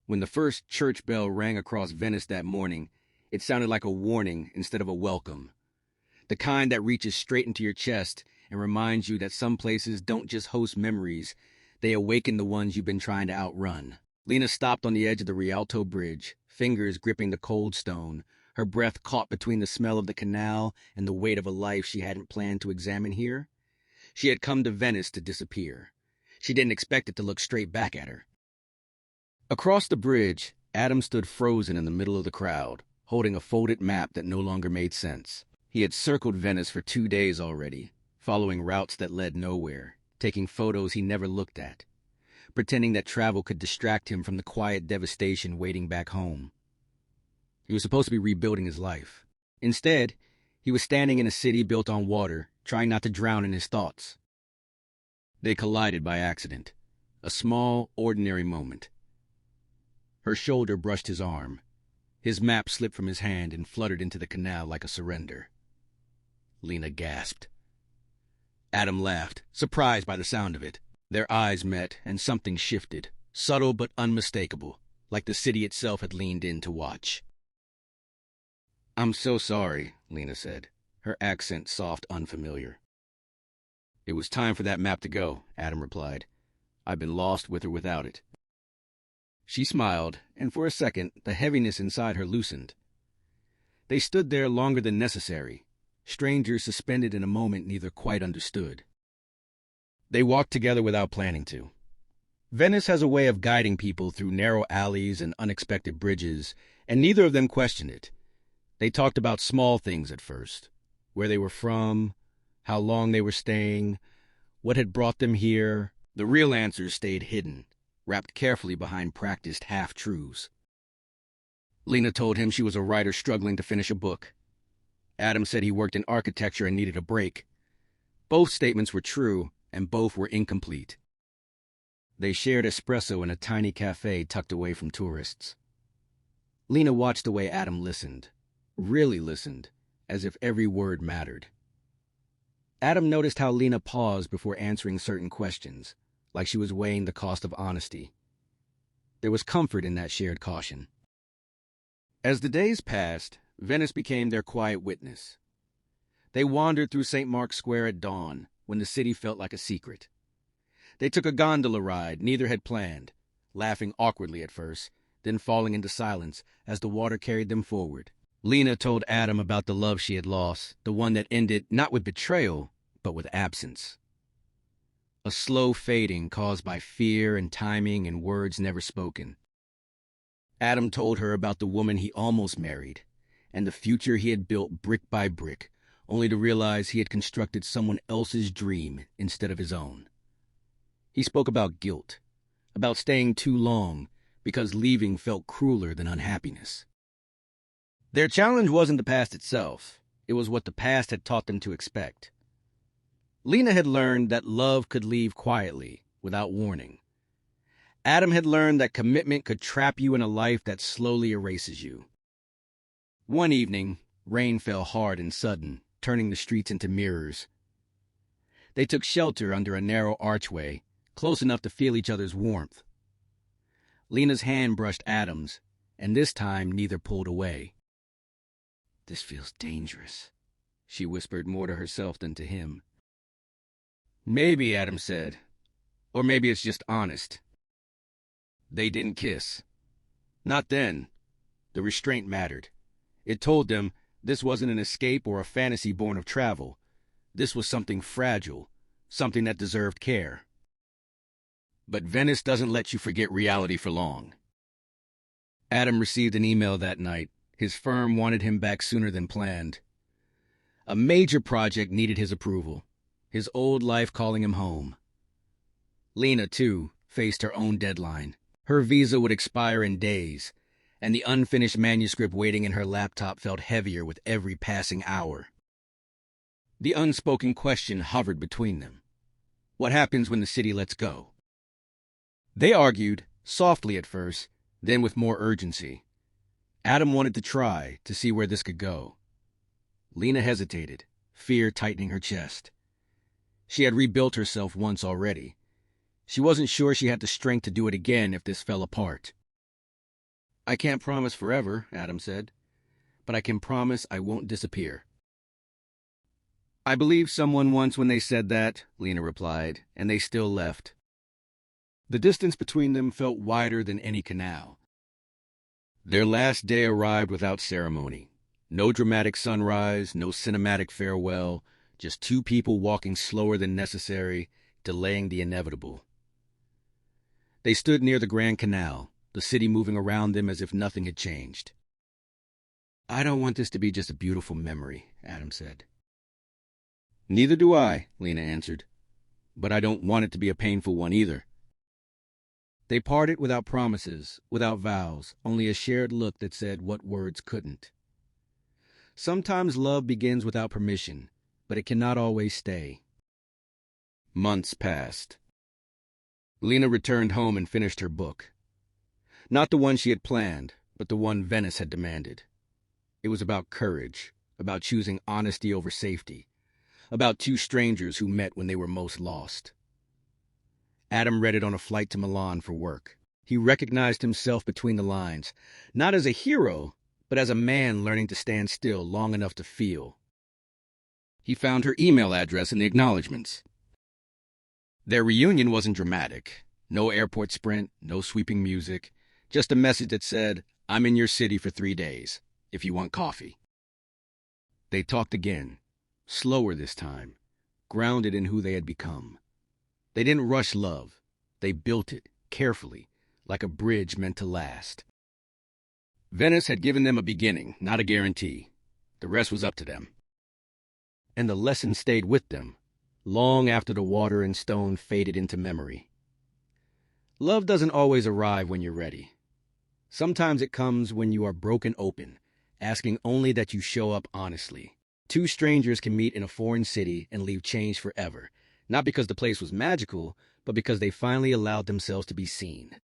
When the first church bell rang across Venice that morning, it sounded like a warning instead of a welcome. The kind that reaches straight into your chest and reminds you that some places don't just host memories, they awaken the ones you've been trying to outrun. Lena stopped on the edge of the Rialto Bridge, fingers gripping the cold stone, her breath caught between the smell of the canal and the weight of a life she hadn't planned to examine here. She had come to Venice to disappear. She didn't expect it to look straight back at her. Across the bridge, Adam stood frozen in the middle of the crowd, holding a folded map that no longer made sense. He had circled Venice for 2 days already, following routes that led nowhere, taking photos he never looked at, pretending that travel could distract him from the quiet devastation waiting back home. He was supposed to be rebuilding his life. Instead, he was standing in a city built on water, trying not to drown in his thoughts. They collided by accident. A small, ordinary moment. Her shoulder brushed his arm. His map slipped from his hand and fluttered into the canal like a surrender. Lena gasped. Adam laughed, surprised by the sound of it. Their eyes met, and something shifted, subtle but unmistakable, like the city itself had leaned in to watch. "I'm so sorry," Lena said, her accent soft, unfamiliar. "It was time for that map to go," Adam replied. "I've been lost with or without it." She smiled, and for a second, the heaviness inside her loosened. They stood there longer than necessary, strangers suspended in a moment neither quite understood. They walked together without planning to. Venice has a way of guiding people through narrow alleys and unexpected bridges, and neither of them questioned it. They talked about small things at first, where they were from, how long they were staying, what had brought them here. The real answers stayed hidden, wrapped carefully behind practiced half-truths. Lena told him she was a writer struggling to finish a book. Adam said he worked in architecture and needed a break. Both statements were true, and both were incomplete. They shared espresso in a tiny cafe tucked away from tourists. Lena watched the way Adam listened, really listened, as if every word mattered. Adam noticed how Lena paused before answering certain questions, like she was weighing the cost of honesty. There was comfort in that shared caution. As the days passed, Venice became their quiet witness. They wandered through St. Mark's Square at dawn, when the city felt like a secret. They took a gondola ride neither had planned, laughing awkwardly at first, then falling into silence as the water carried them forward. Lena told Adam about the love she had lost, the one that ended not with betrayal, but with absence. A slow fading caused by fear and timing and words never spoken. Adam told her about the woman he almost married, and the future he had built brick by brick, only to realize he had constructed someone else's dream instead of his own. He spoke about guilt, about staying too long, because leaving felt crueler than unhappiness. Their challenge wasn't the past itself, it was what the past had taught them to expect. Lena had learned that love could leave quietly, without warning. Adam had learned that commitment could trap you in a life that slowly erases you. One evening, rain fell hard and sudden, turning the streets into mirrors. They took shelter under a narrow archway, close enough to feel each other's warmth. Lena's hand brushed Adam's, and this time neither pulled away. "This feels dangerous," she whispered more to herself than to him. "Maybe," Adam said. "Or maybe it's just honest." They didn't kiss. Not then. The restraint mattered. It told them this wasn't an escape or a fantasy born of travel. This was something fragile, something that deserved care. But Venice doesn't let you forget reality for long. Adam received an email that night. His firm wanted him back sooner than planned. A major project needed his approval, his old life calling him home. Lena, too, faced her own deadline. Her visa would expire in days, and the unfinished manuscript waiting in her laptop felt heavier with every passing hour. The unspoken question hovered between them. What happens when the city lets go? They argued, softly at first, then with more urgency. Adam wanted to try to see where this could go. Lena hesitated, fear tightening her chest. She had rebuilt herself once already. She wasn't sure she had the strength to do it again if this fell apart. I can't promise forever, Adam said, but I can promise I won't disappear. I believed someone once when they said that, Lena replied, and they still left. The distance between them felt wider than any canal. Their last day arrived without ceremony. No dramatic sunrise, no cinematic farewell, just two people walking slower than necessary, delaying the inevitable. They stood near the Grand Canal, the city moving around them as if nothing had changed. I don't want this to be just a beautiful memory, Adam said. Neither do I, Lena answered. But I don't want it to be a painful one either. They parted without promises, without vows, only a shared look that said what words couldn't. Sometimes love begins without permission, but it cannot always stay. Months passed. Lena returned home and finished her book. Not the one she had planned, but the one Venice had demanded. It was about courage, about choosing honesty over safety, about two strangers who met when they were most lost. Adam read it on a flight to Milan for work. He recognized himself between the lines, not as a hero, but as a man learning to stand still long enough to feel. He found her email address in the acknowledgments. Their reunion wasn't dramatic. No airport sprint, no sweeping music, just a message that said, "I'm in your city for 3 days, if you want coffee." They talked again, slower this time, grounded in who they had become. They didn't rush love. They built it, carefully, like a bridge meant to last. Venice had given them a beginning, not a guarantee. The rest was up to them. And the lesson stayed with them, long after the water and stone faded into memory. Love doesn't always arrive when you're ready. Sometimes it comes when you are broken open, asking only that you show up honestly. Two strangers can meet in a foreign city and leave changed forever, not because the place was magical, but because they finally allowed themselves to be seen.